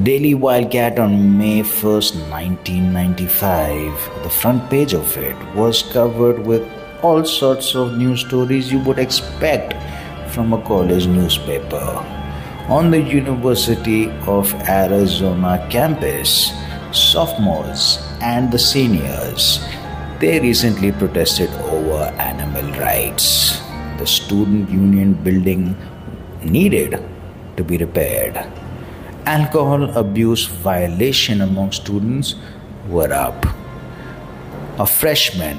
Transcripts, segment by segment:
Daily Wildcat on May 1st, 1995. The front page of it was covered with all sorts of news stories you would expect from a college newspaper. On the University of Arizona campus, sophomores and the seniors, they recently protested over animal rights. The student union building needed to be repaired. Alcohol abuse violation among students were up. A freshman,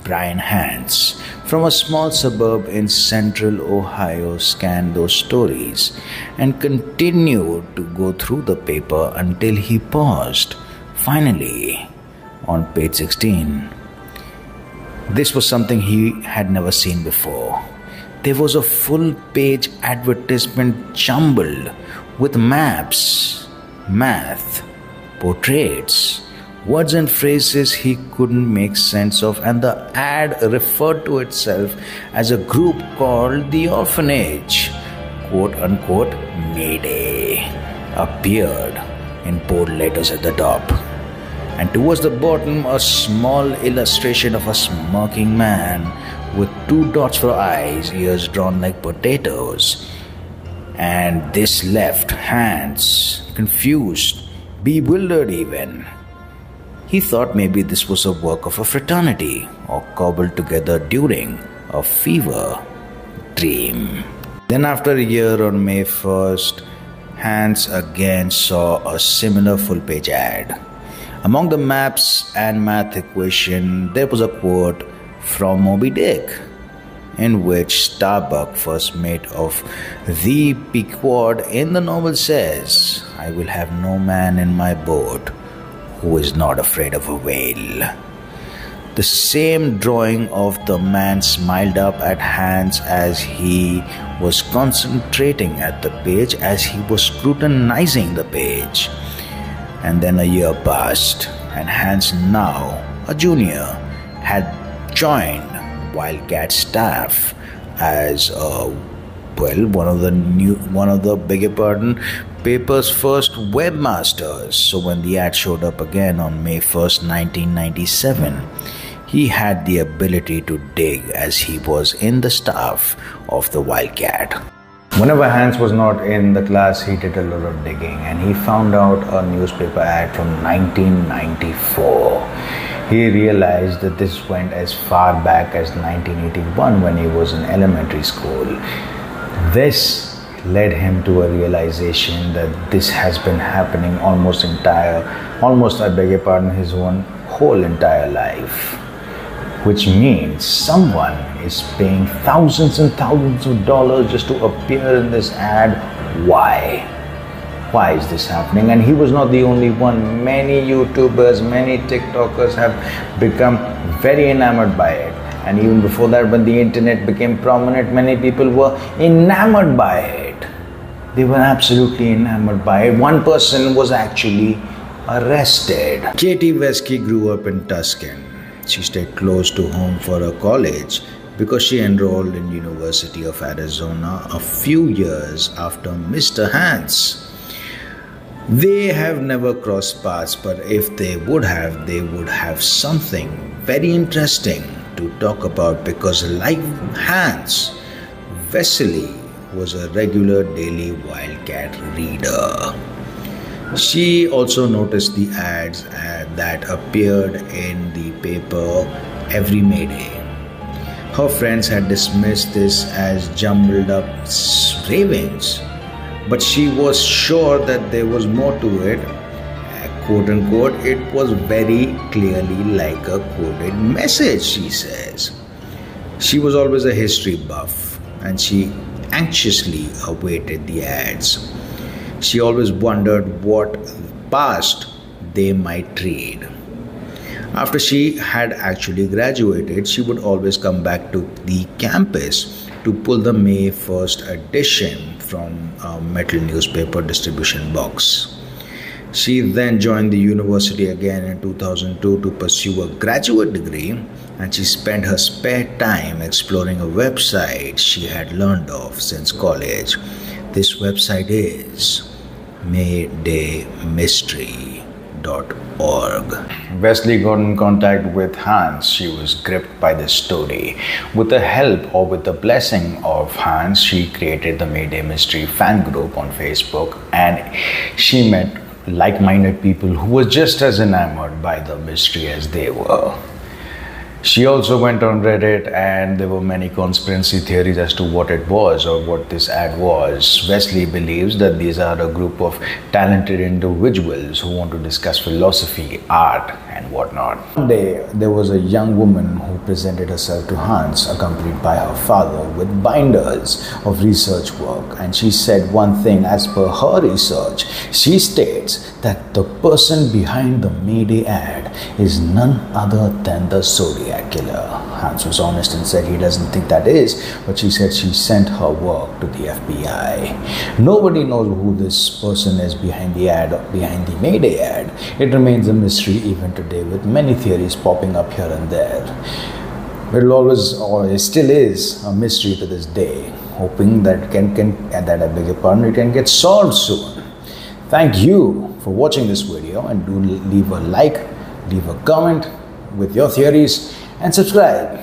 Brian Hans, from a small suburb in central Ohio, scanned those stories and continued to go through the paper until he paused. Finally, on page 16, this was something he had never seen before. There was a full-page advertisement jumbled with maps, math, portraits, words and phrases he couldn't make sense of, and the ad referred to itself as a group called the Orphanage, quote-unquote Mayday, appeared in bold letters at the top. And towards the bottom, a small illustration of a smirking man with 2 dots for eyes, ears drawn like potatoes. And this left Hans confused, bewildered even. He thought maybe this was a work of a fraternity or cobbled together during a fever dream. Then after a year on May 1st, Hans again saw a similar full-page ad. Among the maps and math equation, there was a quote from Moby Dick, in which Starbuck, first mate of the Pequod in the novel, says, "I will have no man in my boat who is not afraid of a whale." The same drawing of the man smiled up at Hans as he was concentrating at the page, as he was scrutinizing the page. And then a year passed, and Hans, now a junior, had joined Wildcat staff as one of the paper's first webmasters. So when the ad showed up again on May 1st, 1997, he had the ability to dig, as he was in the staff of the Wildcat. Whenever Hans was not in the class, he did a lot of digging, and he found out a newspaper ad from 1994. He realized that this went as far back as 1981, when he was in elementary school. This led him to a realization that this has been happening his whole entire life. Which means someone is paying thousands and thousands of dollars just to appear in this ad. Why? Why is this happening? And he was not the only one. Many YouTubers, many TikTokers have become very enamored by it. And even before that, when the internet became prominent, many people were enamored by it. They were absolutely enamored by it. One person was actually arrested. Katie Vesky grew up in Tucson. She stayed close to home for her college because she enrolled in University of Arizona a few years after Mr. Hans. They have never crossed paths, but if they would have something very interesting to talk about, because like Hans, Vesely was a regular daily Wildcat reader. She also noticed the ads that appeared in the paper every Mayday. Her friends had dismissed this as jumbled up ravings, but she was sure that there was more to it. Quote unquote, it was very clearly like a coded message, she says. She was always a history buff, and she anxiously awaited the ads. She always wondered what past they might read. After she had actually graduated, she would always come back to the campus to pull the May 1st edition from a metal newspaper distribution box. She then joined the university again in 2002 to pursue a graduate degree, and she spent her spare time exploring a website she had learned of since college. This website is MaydayMystery.org. Wesley got in contact with Hans. She was gripped by this story. With the help or with the blessing of Hans, she created the Mayday Mystery fan group on Facebook, and she met like-minded people who were just as enamored by the mystery as they were. She also went on Reddit, and there were many conspiracy theories as to what it was or what this ad was. Wesley believes that these are a group of talented individuals who want to discuss philosophy, art, and whatnot. One day, there was a young woman who presented herself to Hans, accompanied by her father, with binders of research work. And she said one thing: as per her research, she states that the person behind the Mayday ad is none other than the Zodiac Killer. Hans was honest and said he doesn't think that is, but she said she sent her work to the FBI. Nobody knows who this person is behind the ad, behind the Mayday ad. It remains a mystery even today, with many theories popping up here and there. But it always, or it still is, a mystery to this day, hoping that it can get solved soon. Thank you for watching this video, and do leave a like, leave a comment with your theories, and subscribe.